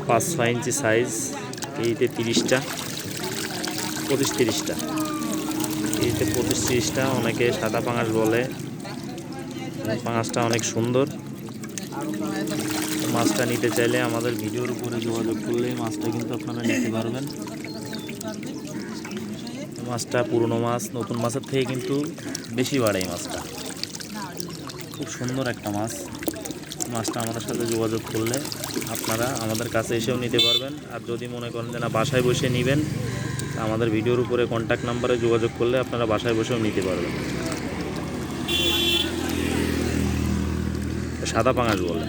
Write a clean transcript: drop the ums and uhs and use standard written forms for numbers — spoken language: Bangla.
5-6 ইঞ্চি সাইজ, এইতে 30টা 25-30টা, এইতে 25-30টা। অনেকে সাদা পাঙাশ বলে, পাঙাশটা অনেক সুন্দর। মাছটা নিতে চাইলে আমাদের ভিডিওর উপরে যোগাযোগ করলে মাছটা কিন্তু আপনারা নিতে পারবেন। মাছটা পুরনো মাছ, নতুন মাছের থেকে কিন্তু বেশি বাড়ে এই মাছটা। খুব সুন্দর একটা মাছ। মাছটা আমাদের সাথে যোগাযোগ করলে আপনারা আমাদের কাছে এসেও নিতে পারবেন। আর যদি মনে করেন যে না বাসায় বসে নেবেন, আমাদের ভিডিওর উপরে কন্ট্যাক্ট নাম্বারে যোগাযোগ করলে আপনারা বাসায় বসেও নিতে পারবেন। সাদা পাঙাশ বলে।